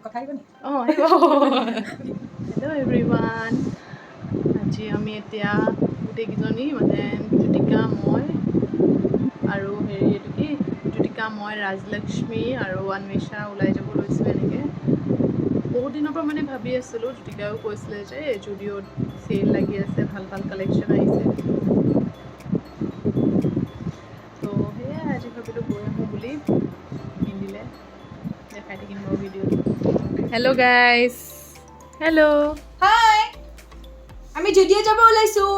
Hello' everyone, আজি আমি এতিয়া গোটেইকেইজনী মানে জ্যোতিকা মই আৰু এইটো কি জ্যোতিকা মই ৰাজলক্ষ্মী আৰু অন্বেষা ওলাই যাব লৈছোঁ। এনেকৈ বহুত দিনৰ পৰা মানে ভাবি আছিলোঁ, জ্যোতিকাও কৈছিলে যে জুডিঅ'ত চেল লাগি আছে, ভাল ভাল কালেকশ্যন আহিছে। তো সেয়াই আজি ভাবিলোঁ গৈ আহোঁ বুলি। পিন্ধিলে দেখাই থাকিম বাৰু ভিডিঅ'টো। Hello' guys, hello'. হাই, আমি জুডিঅ' যাব ওলাইছোঁ।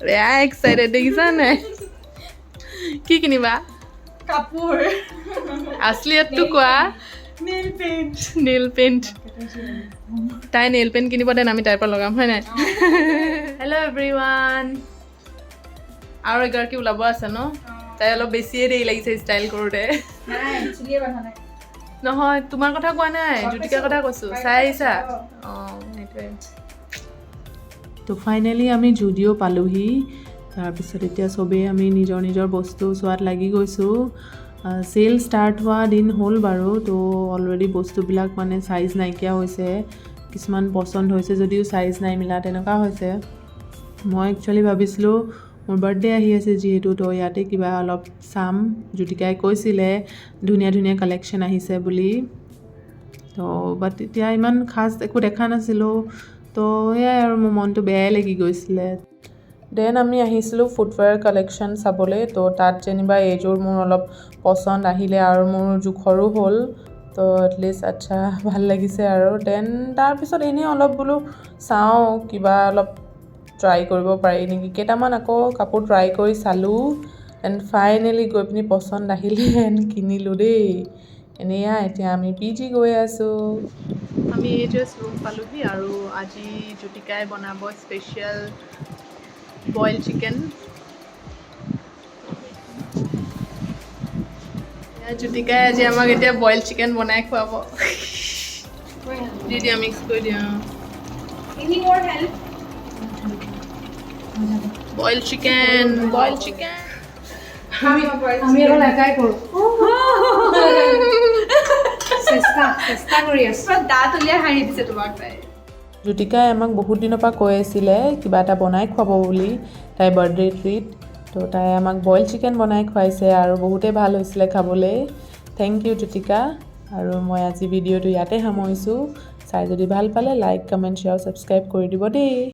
ৰেয়া এক্সাইটেড দেখিছা নাই? কি কিনিবা? কাপোৰ, আছলিয়তটো কোৱা। Nail paint. Nail paint. তাই নেইল পেইণ্ট কিনিব দেন, আমি তাইৰ পৰা লগাম, হয় নাই? Hello' everyone. আৰু এগৰাকী ওলাব আছে ন? তাই অলপ বেছিয়ে দেৰি লাগিছে ষ্টাইল কৰোঁতে। নহয়, তোমাৰ কথা কোৱা নাই, জ্যোতিকাৰ কথা কৈছোঁ। চাই আহিছা? অঁ, সেইটোৱে। তো ফাইনেলি আমি জুডিঅ' পালোহি। তাৰপিছত এতিয়া চবেই আমি নিজৰ নিজৰ বস্তু চোৱাত লাগি গৈছোঁ। চেল ষ্টাৰ্ট হোৱা দিন হ'ল বাৰু, তো অলৰেডি বস্তুবিলাক মানে চাইজ নাইকিয়া হৈছে। কিছুমান পচন্দ হৈছে যদিও চাইজ নাই মিলা, তেনেকুৱা হৈছে। মই একচুৱেলি ভাবিছিলোঁ মোৰ বাৰ্থডে আহি আছে যিহেতু, তো ইয়াতে কিবা অলপ চাম। জ্যোতিকাই কৈছিলে ধুনীয়া ধুনীয়া কালেকশ্যন আহিছে বুলি। তো বাট এতিয়া ইমান খাচ একো দেখা নাছিলোঁ। তো সেয়াই আৰু মোৰ মনটো বেয়াই লাগি গৈছিলে। দেন আমি আহিছিলোঁ ফুটৱেৰ কালেকশ্যন চাবলৈ। তো তাত যেনিবা এইযোৰ মোৰ অলপ পচন্দ আহিলে আৰু মোৰ জোখৰো হ'ল। তো এটলিষ্ট আচ্ছা ভাল লাগিছে আৰু। দেন তাৰপিছত এনেই অলপ বোলো চাওঁ কিবা অলপ ট্ৰাই কৰিব পাৰি নেকি। কেইটামান আকৌ কাপোৰ ট্ৰাই কৰি চালোঁ। এণ্ড ফাইনেলি গৈ পিনি পচন্দ আহিলে এণ্ড কিনিলোঁ দেই। এনেয়া এতিয়া আমি PG গৈ আছোঁ। আমি জাষ্ট ৰুম পালোহি আৰু আজি জ্যোতিকাই বনাব স্পেচিয়েল বইল চিকেন। জ্যোতিকাই আজি আমাক এতিয়া বইল চিকেন বনাই খুৱাব। দি দিয়া, মিক্স কৰি দিয়া। Boil chicken, boil chicken. আমি অকল একাই কৰোঁ। চেষ্টা কৰি আছোঁ। দাঁত উলিয়াই হাঁহি দিছে তোমাক তাই। জ্যোতিকাই আমাক বহুত দিনৰ পৰা কৈ আছিলে কিবা এটা বনাই খুৱাব বুলি, তাইৰ বাৰ্থডে ট্ৰিট। তো তাই আমাক বইল চিকেন বনাই খুৱাইছে আৰু বহুতেই ভাল হৈছিলে খাবলৈ। Thank you Jyotika. আৰু মই আজি ভিডিঅ'টো ইয়াতে সামৰিছোঁ। চাই যদি ভাল পালে লাইক, কমেণ্ট, শ্বেয়াৰ, ছাবস্ক্ৰাইব কৰি দিব দেই।